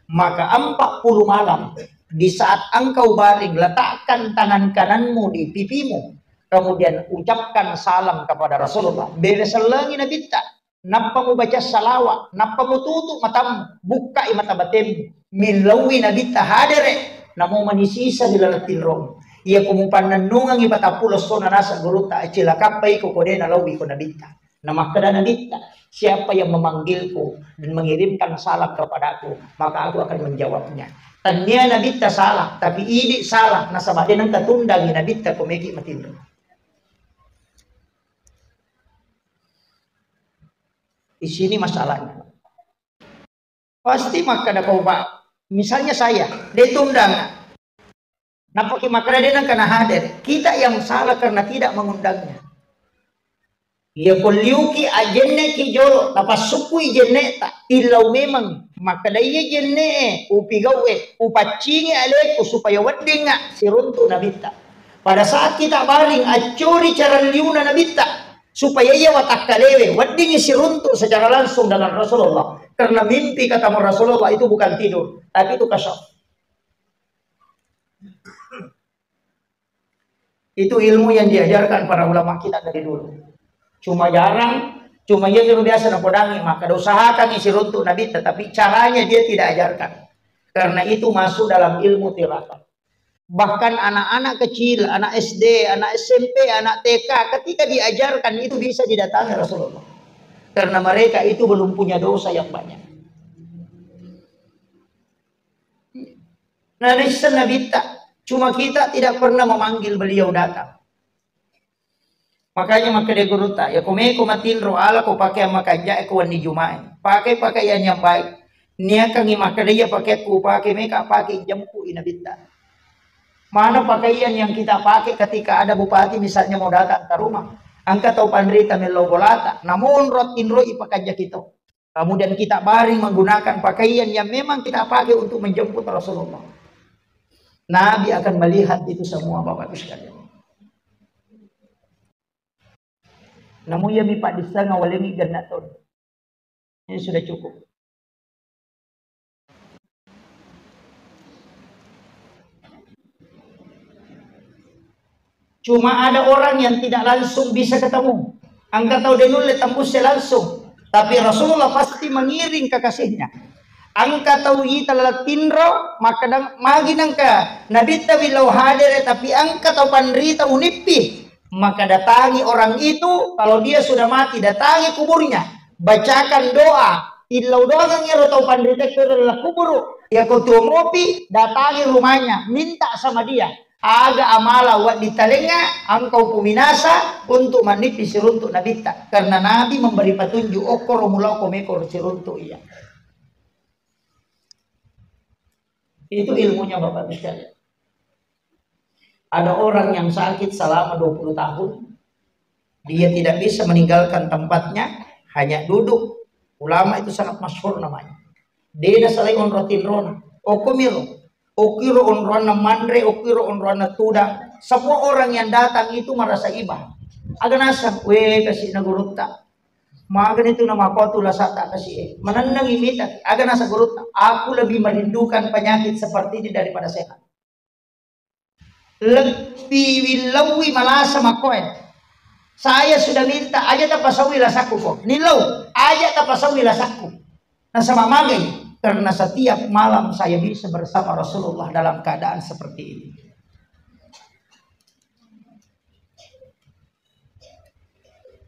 Maka 40 malam di saat engkau baring, letakkan tangan kananmu di pipimu, kemudian ucapkan salam kepada Rasulullah. Bereselangi nabi tak, napa mu baca salawat, napa mu tutup matamu, buka mata batin, milawi nabi tak hadere, namo manisisa di lalatin rom. Ia kumupan nanungang ipatapulos so na nasa guruta acila kapay ko kode na lawi ko nabita. Nama kada nabita. Siapa yang memanggilku dan mengirimkan salam kepadaku, maka aku akan menjawabnya. Tanya nabita salah, tapi ini salah. Nasa badan ng katundang nabita kumiki matindo. Di sini masalahnya. Pasti maka ada kau pak. Misalnya saya, dia tundang. Napaki makna dia kena hadir. Kita yang salah karena tidak mengundangnya. Ia kuliuki ajenne ki jolo tapas suku ijenne tak ilau memang maka daya jenne upigawe upacingi aleku supaya wadinga siruntu nabita. Pada saat kita baring acuri cara liuna nabita supaya ia watak kalewe wadingi siruntu secara langsung dengan Rasulullah. Karena mimpi kata Rasulullah itu bukan tidur, tapi itu kasyaf. Itu ilmu yang diajarkan para ulama kita dari dulu. Cuma jarang, cuma yang biasa napodangi, maka usahakan isi runtuk Nabi, tetapi caranya dia tidak ajarkan. Karena itu masuk dalam ilmu tirakat. Bahkan anak-anak kecil, anak SD, anak SMP, anak TK, ketika diajarkan itu bisa didatangi Rasulullah. Karena mereka itu belum punya dosa yang banyak. Nah, Nabi tak. Cuma kita tidak pernah memanggil beliau datang. Makanya maka dia guru tak. Ya kumeko matilro ala ko pakai makanja ko wani jumai. Pakai pakaian yang baik. Nia kangi maka dia pakai ku pakai meka pakai jamku inabita. Mana pakaian yang kita pakai ketika ada bupati misalnya mau datang ke rumah. Angka tau pandrita melogolata. Namun rot inro ipakanja kita. Kemudian kita baring menggunakan pakaian yang memang kita pakai untuk menjemput Rasulullah. Nabi akan melihat itu semua Bapak Ibu sekalian. Namun ya mipak disanga walemi gannaton. Ini sudah cukup. Cuma ada orang yang tidak langsung bisa ketemu. Angka tahu denul tembusnya langsung. Tapi Rasulullah pasti mengiring kekasihnya. Angka tahu ita latinro maka magi nangka nabita bilau hadir tapi angka tahu pandrita unipi maka datangi orang itu kalau dia sudah mati datangi kuburnya bacakan doa ilau doa ngero tahu pandrita ke dalam kubur ya kau tuh ngopi datangi rumahnya minta sama dia aga amala wat ditalenga angkau kuminasa untuk manipi siruntuk nabita karena Nabi memberi petunjuk okor mulau komekor siruntuk iya. Itu ilmunya Bapak sekalian. Ada orang yang sakit selama 20 tahun. Dia tidak bisa meninggalkan tempatnya. Hanya duduk. Ulama itu sangat masyhur namanya. Dia salai on rotin rona. Okumiro. Okiro on rona mandre. Okiro on rona tudang. Semua orang yang datang itu merasa ibah. Agak nasab. Weh kasih nagurutta. Magan itu nama kau tulah sata kasih menandang imita agak nasa gurut aku lebih merindukan penyakit seperti ini daripada sehat lebih wilawi malasa makoen saya sudah minta aja tapasawi lasaku kok nilau aja tapasawi lasaku nah sama magai karena setiap malam saya bisa bersama Rasulullah dalam keadaan seperti ini.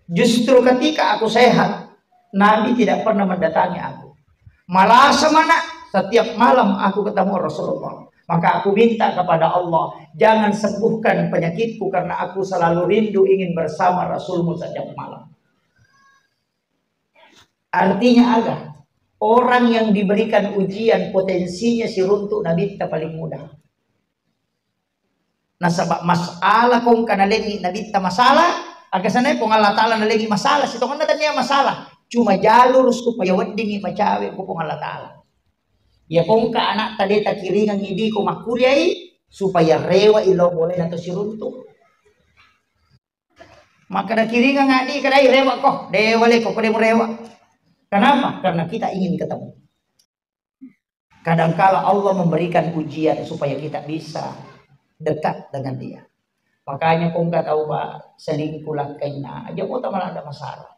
Justru ketika aku sehat, Nabi tidak pernah mendatangi aku. Malah semana setiap malam aku ketemu Rasulullah. Maka aku minta kepada Allah, jangan sembuhkan penyakitku karena aku selalu rindu ingin bersama Rasulmu setiap malam. Artinya agak orang yang diberikan ujian potensinya si runtuk Nabi tak paling mudah. Nah sebab masalah kong kanalegi Nabi tak masalah. Agak sana kung Allah Ta'ala na lagi masalah. Sito kan natin niya masalah. Cuma jalur supaya wadingi macawe ko kung Allah Ta'ala. Ya kung ka anak tadi takiringan hindi ko makulyay. Supaya rewa ilaw boleh na to si runto. Maka nakiringan nga di kadai rewa ko. Dewale ko kode mo rewa. Kenapa? Karena kita ingin ketemu. Kadangkala Allah memberikan ujian supaya kita bisa dekat dengan dia. Makanya kung tahu Pak, selingkuh lakay na, aja mo taman ada masalah.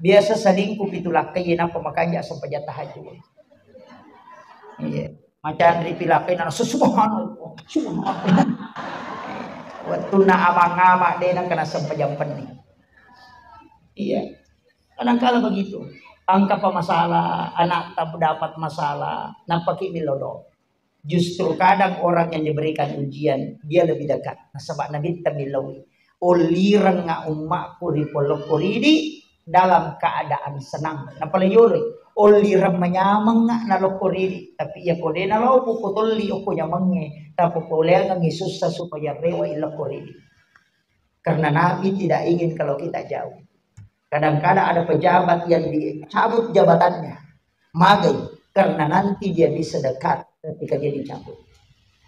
Biasa selingkuh itu lakay na pemakanya sampai jatah tahajud. Iya, macam dari pilakay na subhanallah, subhanallah. tuna amang-ama denang kena sempajam pening. Iya, kadang-kala begitu. Angka masalah, anak tak dapat masalah, nampaki milodo. Justru kadang orang yang diberikan ujian, dia lebih dekat. Nah, sebab Nabi tamilawi. Olirang nga umakku di polok kuridi dalam keadaan senang. Napaliyuri. Olirang menyamang nga nalokuridi. Tapi ya kode nalaw puputuli o kunyamangnya. Tapi boleh nga ngisusah supaya rewa ilakuridi. Karena Nabi tidak ingin kalau kita jauh. Kadang-kadang ada pejabat yang dicabut jabatannya. Magai. Karena nanti dia bisa dekat ketika dia dicabut.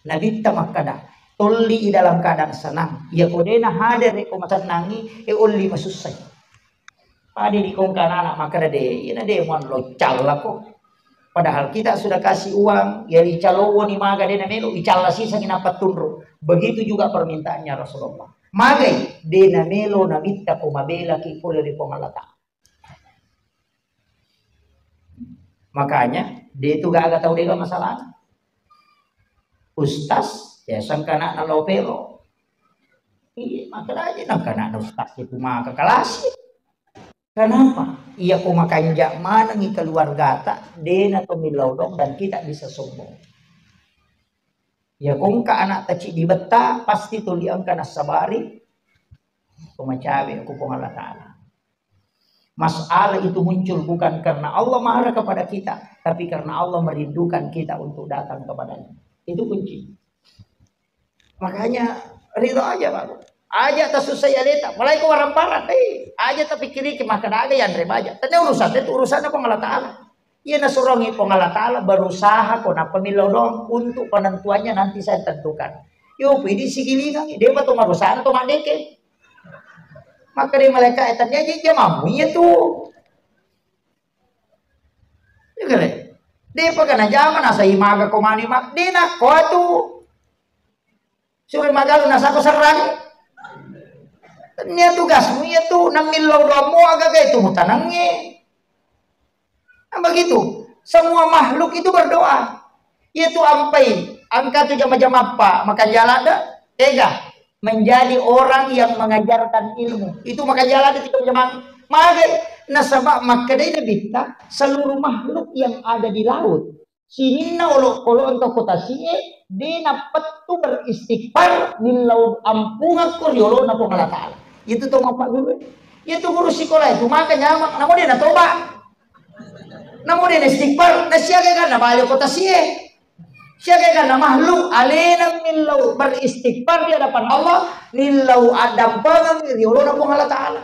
Nabi tamakada. Tuli dalam keadaan senang. Ya kodena hadir ko masanangi. Uli masusay. Padi di kong anak maka deh. Ina deh mon local lah kok. Padahal kita sudah kasih uang. Ya dicalowo ni maga deh namelo. Icala sisa kinapat tunro. Begitu juga permintaannya Rasulullah. Magai de namelo nabita kumabela ki pula di pengalata. Makanya dia itu gak tahu dia masalah. Ustaz ya sangkana nalopelo. Iya makanya nangkana ustaz itu maka kelas. Kenapa? Ia kumakanja mana ngi keluarga tak dena to milodong dan kita bisa sombong. Ya kung ka anak taci di beta pasti tuliang kana sabari kumacawe aku Allah Ta'ala. Masalah itu muncul bukan karena Allah marah kepada kita, tapi karena Allah merindukan kita untuk datang kepadanya. Itu kunci. Makanya ridho aja Pak. Aja tak susah ya leta, mulai ko waramparang aja tapi kiri ke makan ada yang rebaja. Tanya urusan itu urusannya ko Allah Ta'ala. Ia nasurongi ko Allah Ta'ala berusaha ko na pemilodong untuk penentuannya nanti saya tentukan. Yo pidi sigilingan dia betul marusan atau mandeke. Maka di malaikat etannya dia mampu ya tuh. Juga deh. Dia pakai zaman asa imaga komani mak dia nak ko tuh. Suruh magalu nasa ko serang. Nia tugasmu ya tuh namilau doamu agak kayak itu mutanangnya. Nah begitu. Semua makhluk itu berdoa. Itu ampai. Angka tuh jam-jam apa? Maka jalan dah. Tega. Menjadi orang yang mengajarkan ilmu. Itu maka jalan itu jam-jam. Maka nasabak maka dia bita seluruh makhluk yang ada di laut. Sinina olo untuk kota siye. Dia dapat tuh beristighfar. Nilau ampungan kuryolo na po Allah Ta'ala. Itu tuh mapak dulu. Itu guru sekolah itu maka nyamak. Namun dia natoba. Namun dia istighfar. Nasyaga kan na balik kota siye. Siya kan na makhluk alena milau beristighfar di hadapan Allah nilau adam pangang riolo na pong Allah Ta'ala.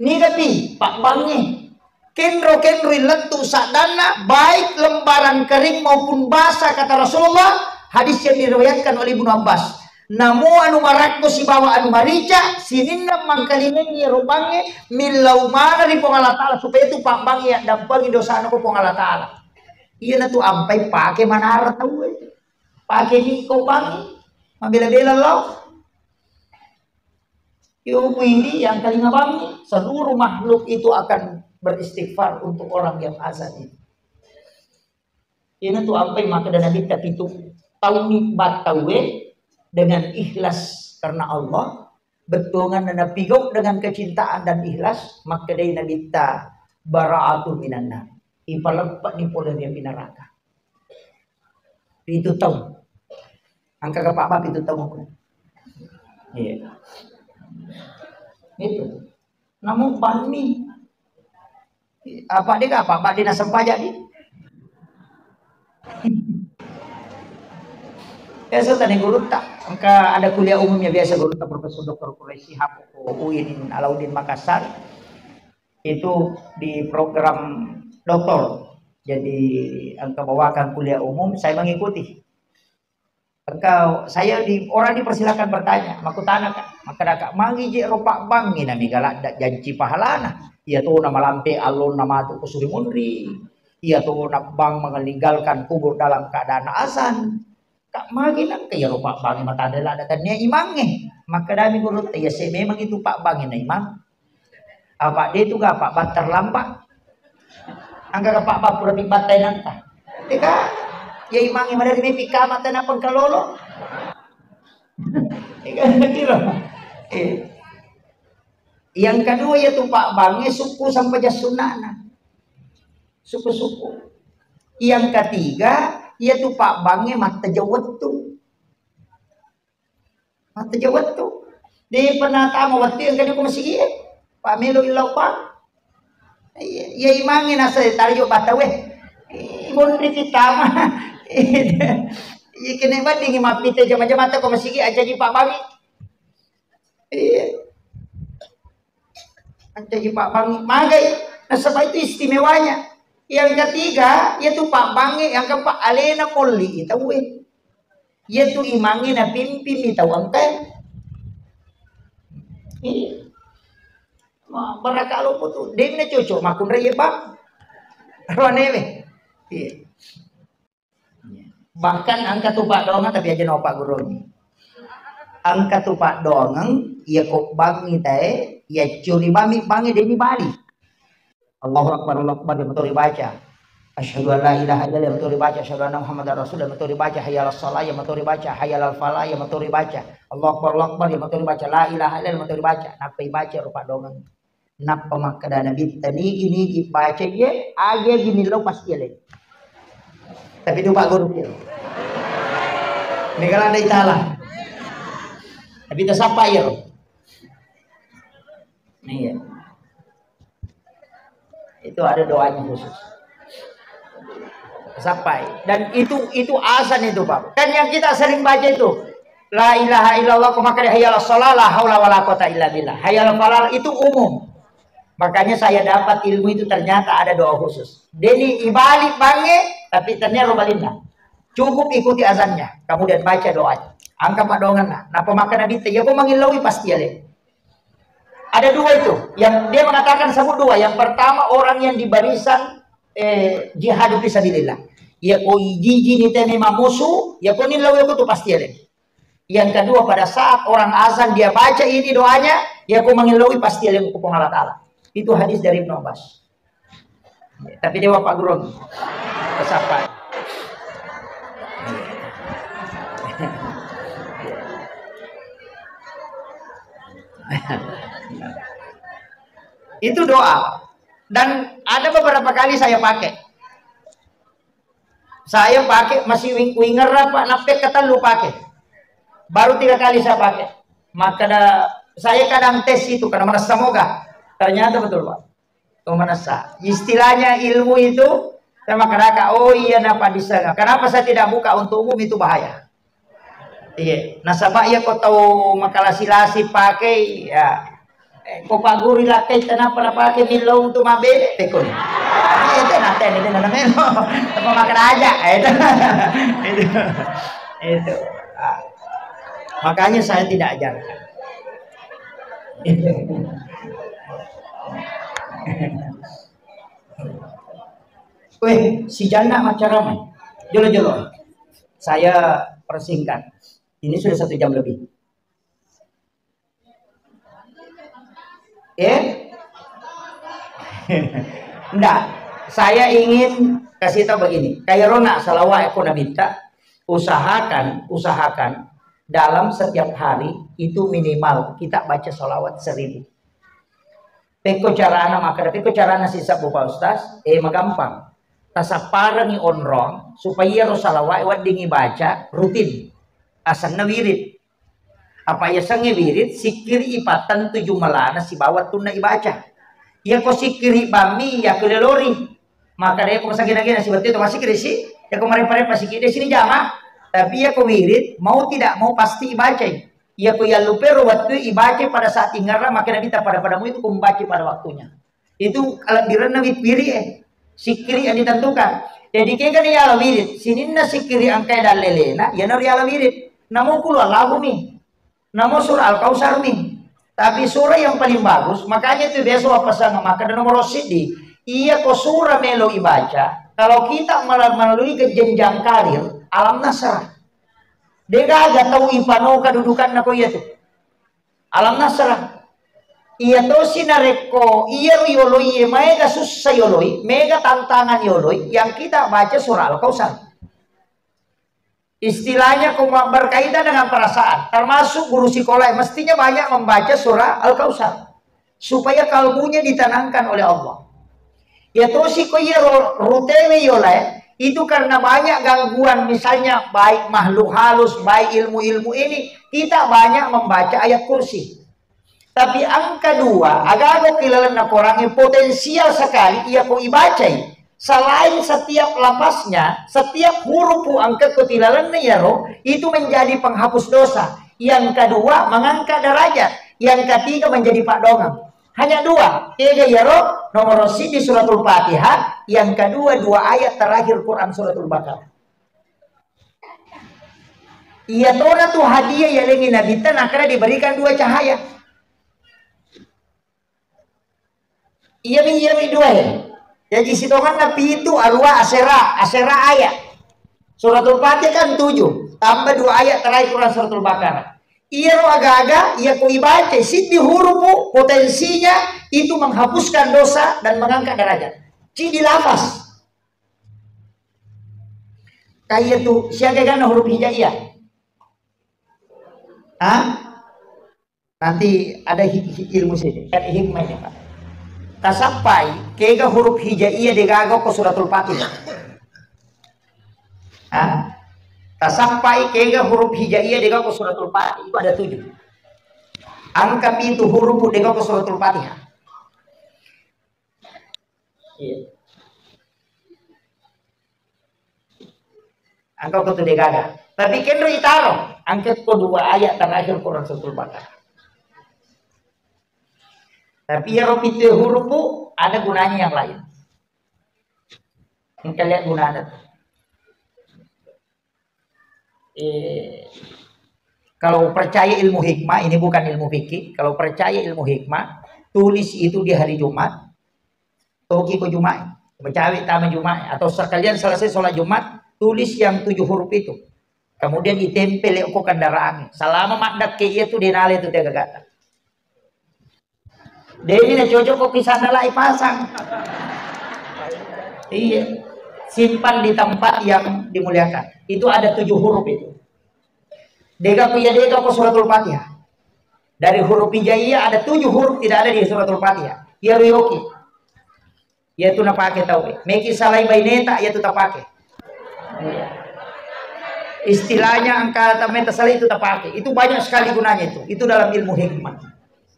Ni tapi Pak Bangnya kenro lentu sadana baik lembaran kering maupun basah kata Rasulullah. Hadis yang diriwayatkan oleh Ibnu Abbas. Namo anu marakko si bawa anu marica sininna mangkalinen ya rupangnya milau mana di pong Allah Ta'ala supaya itu Pak Bangnya dampangi dosa anu pong Allah Ta'ala. Iya na tuh ampai pakai manara tahu pakai niko bang mabela-bela lo ilmu ini yang kelima bang seluruh makhluk itu akan beristighfar untuk orang yang azan itu. Iya na tuh ampai maka dan kita itu tahu nikmat tahu dengan ikhlas karena Allah betungan dan pigau dengan kecintaan dan ikhlas maka dari nabi ta bara'atu minanna. Ipalampak ni pola dia pinaraka. Itu tahu. Angka ke Pak Bab itu tahu aku. Iya. Itu. Namun bani apa dia apa Pak Dina sempaja di. Biasa tadi guru tak. Angka ada kuliah umumnya biasa guru tak Profesor Dr. Quraisy Hab UIN Alauddin Makassar. Itu di program doktor, jadi engkau bawakan kuliah umum, saya mengikuti. Engkau, saya orang dipersilakan bertanya, maku tanya kan, maka dak mangi je ropak bang ni nami galak dak janji pahalana. Ia tu nama lampe alun nama tu kusuri mundri. Ia tu nak bang meninggalkan kubur dalam keadaan azan. Kak magi nak kaya ropak bang mata adalah datang dia imangnya. Maka dami guru ya saya memang itu Pak Bang ini imang. Apa dia tu gak Pak Bang terlambat. Angga Pak Bang pura bibatay nanta. Tika, ya imangi madari may pika mata na pagkalolo. Kira. Yang kedua yaitu Pak Bange suku sampai jasunana. Suku-suku. Yang ketiga yaitu Pak Bange mata jawat tuh. Mata jawat tuh. Di pernah tamu waktu yang kedua masih iya. Pak Melo ilau Pak. Ya imangin asa tario batawe. Ibon di kita mah. Kene banding mapite jam-jam mata ko masigi aja di Pak Bangi. Aja di Pak Bangi. Magai nasabah itu istimewanya. Yang ketiga yaitu Pak Bangi, yang keempat alena polli tahu yaitu imangi na pimpim tahu angkai. Barakalo po to. Din na cucu makun raya bang. Ruanewe. Bahkan angka tupak doang tapi aja nopak guru. Angka tupak doang ia kok bangi tae, ia curi bangi dari Bali. Allahu Akbar, Allahu Akbar, betul dibaca. Asyhadu an la ilaha illallah, betul dibaca. Asyhadu anna Muhammadar Rasulullah, betul dibaca. Hayya 'alas shalah, betul dibaca. Hayya 'alal falah, betul dibaca. Allahu Akbar, Allahu Akbar, betul dibaca. La ilaha illallah, betul dibaca. Napa dibaca rupa dongang. Napa makadana bitani ini dibaca ye, age gini lo pasti le. Tapi itu Pak Guru dia. Negara dari talah. Tapi itu siapa ya? Iya. Itu ada doanya khusus. Sampai dan itu asan itu Pak. Dan yang kita sering baca itu la ilaha illallah kumakari hayyal shalah la haula wala quwata illa billah. Hayyal falah itu umum. Makanya saya dapat ilmu itu ternyata ada doa khusus. Deni ibalik bange tapi ternyata robalinda. Cukup ikuti azannya, kemudian baca doanya. Angka Pak dongan nah. Napa makan nabi ya kok mangilawi pasti ya. Ada dua itu. Yang dia mengatakan sebut dua. Yang pertama orang yang di barisan jihad fisabilillah. Ya ko jiji ni tene musuh, ya ko nilawi ko tu pasti ada. Yang kedua pada saat orang azan dia baca ini doanya, ya ko mangilawi pasti ada ku Allah Taala. Itu hadis dari Ibnu Abbas. Tapi dewa Pak Gurun. Kesapa. Itu doa. Dan ada beberapa kali saya pakai. Saya pakai masih winger apa napek kata lu pakai. Baru 3 kali saya pakai. Maka saya kadang tes itu karena mana semoga ternyata betul Pak. Kemanasa. Istilahnya ilmu itu sama keraka. Oh iya napa di sana. Kenapa saya tidak buka untuk umum itu bahaya. Iya. Nasabah ya kau tahu makalah silasi pakai ya. Kau paguri lakai tanah pada pakai milong tu mabe tekun. Itu nanti ini namanya apa makan aja itu. Makanya saya tidak ajarkan. Weh, si janda macam ramai. Jolo-jolo. Saya persingkat. Ini sudah 1 jam lebih. Enggak. Saya ingin kasih tahu begini. Kayak Rona salawat aku minta usahakan dalam setiap hari itu minimal kita baca salawat 1000. Peko carana maka peko carana sisa Bapak Ustaz magampang. Tasa parang onrong supaya salawat wat dingi baca rutin. Asan na wirid. Apa ya sange wirid sikiri ipatan 7 malana si bawat tun na ibaca. Ya ko sikiri bami ya kelelori. Maka dia ko masagina-gina si berarti itu masih kirisi. Ya ko mare-mare pasikide sini jama. Tapi ya ko wirid mau tidak mau pasti ibaca. Ya ko ya lupero waktu ibaca pada saat ingara maka kita padamu itu membaca pada waktunya. Itu kalau direna wiri sikiri yang ditentukan. Jadi kan ya ala wirid. Sini na sikiri angkai dan lelena ya na ala wirid. Namo keluar lagu nih. Namo surah Al-Kausar nih. Tapi surah yang paling bagus, makanya itu biasa apa sama maka dan nomor sidi. Iya kok surah melo ibaca. Kalau kita melalui ke jenjang karir, alam nasrah. Dia agak tahu ipano kedudukan nako iya tuh. Alam nasrah. Iya to sinareko, iya yoloi, mega susah yoloi, mega tantangan yoloi yang kita baca surah Al-Kausar. Istilahnya berkaitan dengan perasaan, termasuk guru psikologi mestinya banyak membaca surah Al-Kautsar supaya kalbunya ditanamkan oleh Allah. Ya tosi ko ya rutewe yolai itu karena banyak gangguan, misalnya baik makhluk halus, baik ilmu-ilmu ini, kita banyak membaca ayat kursi. Tapi angka 2 agak kilalan na korangnya potensial sekali ia ko ibacai. Selain setiap lapasnya, setiap huruf angka kutilalan na yaro itu menjadi penghapus dosa. Yang kedua mengangkat derajat. Yang ketiga menjadi pakdongang. Hanya 2. Tiga yaro nomor di suratul Fatihah. Yang kedua 2 ayat terakhir Quran suratul Baqarah. Ia tora tuh hadiah yang lengi nabitan akhirnya diberikan 2 cahaya. Iya 2 ya. Jadi sitongan nabi itu arwah asera ayat. Suratul Fatihah kan 7. Tambah 2 ayat terakhir Quran suratul Baqarah. Iya lo agak-agak, iya ku ibaca, sidi hurufu potensinya itu menghapuskan dosa dan mengangkat derajat. Cidi lafaz. Kayak tuh, siapa kan huruf hijaiyah? Hah? Nanti ada ilmu sini, hikmahnya Pak. Tasapai, kega huruf hijaiyah digagaw ke suratul Fatihah. Hah? Sampai kega huruf hijaiyah dega ke suratul Fatihah itu ada 7. Angka pintu huruf dega ke suratul Fatihah. Iya. Angka ke dega. Tapi kendro itaro angka ke 2 ayat terakhir Quran suratul Baqarah. Tapi ya pintu huruf ada gunanya yang lain. Kita lihat gunanya. Kalau percaya ilmu hikmah, ini bukan ilmu fikih. Kalau percaya ilmu hikmah, tulis itu di hari Jumat, toki ke Jumat, bercawi taman Jumat, atau sekalian selesai sholat Jumat, tulis yang 7 huruf itu. Kemudian ditempel ke kendaraan. Selama makdak ke itu dinale itu dia gagata. Dia ini cocok kok kisah nalai pasang. Iya. Simpan di tempat yang dimuliakan. Itu ada 7 huruf itu. Dega ke suratul Fatihah. Dari huruf hijaiyah ada 7 huruf tidak ada di suratul Fatihah. Ya riyoki. Yaitu napake tahu. Meki salai baineta yaitu tapake. Istilahnya angka tameta salai itu tapake. Itu banyak sekali gunanya itu. Itu dalam ilmu hikmah.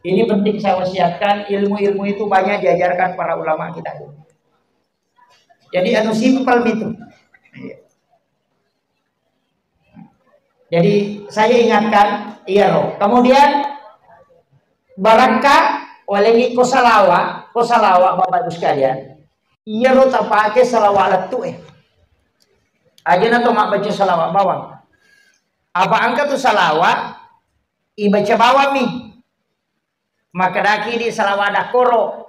Ini penting saya wasiatkan, ilmu-ilmu itu banyak diajarkan para ulama kita. Jadi anu simpel itu. Jadi saya ingatkan, iya loh. Kemudian barangka oleh ko salawa Bapak Ibu sekalian. Iya loh tak pakai salawat tu aja na to mak baca salawat bawang. Apa angka tu salawat ibaca bawang nih. Maka daki di salawat dakoro.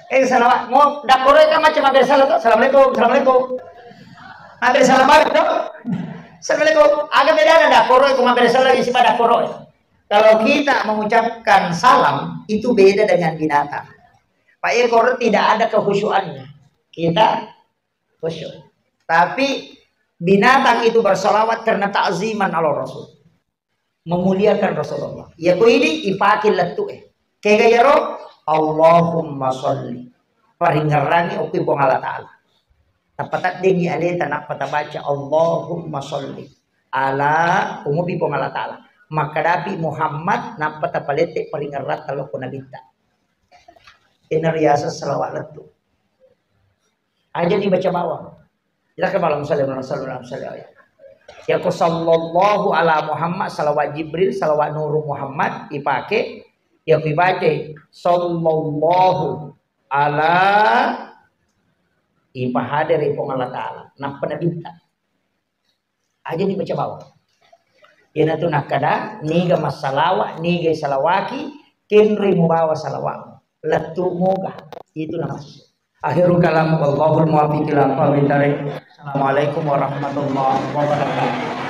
Salawat mau dakoro kan macam ada salat. Assalamualaikum. Ada salam balik dong. Assalamualaikum. Agak beda ada dakoro itu ada salat di sifat dakoro. Kalau kita mengucapkan salam itu beda dengan binatang. Pak ekor tidak ada kehusyuannya. Kita khusyuk. Tapi binatang itu bersolawat karena ta'ziman ala Rasul. Memuliakan Rasulullah. Ya ko ini ipakil latu Kaya gayaro Allahumma sholli. Paringarangi o pong Allah Ta'ala. Tapatat din alita na patabaca Allahumma sholli. Ala umupi pong Allah Ta'ala. Makadapi Muhammad na patapalete paringarat talo ko nabita. Inariasa salawat latu. Aja dibaca bawah. Silakan malam sallallahu ya ko sallallahu ala Muhammad salawat Jibril salawat Nuru Muhammad ipake ya dibaca sallallahu ala ipahadir ipong Allah Ta'ala na panabita aja dibaca bawah ya na to nakada niga masalawa niga salawaki kinri mo bawa salawa latu moga itu namas akhirul kalam wallahul muwaffiq ila aqwamit thariq. Assalamualaikum warahmatullahi wabarakatuh.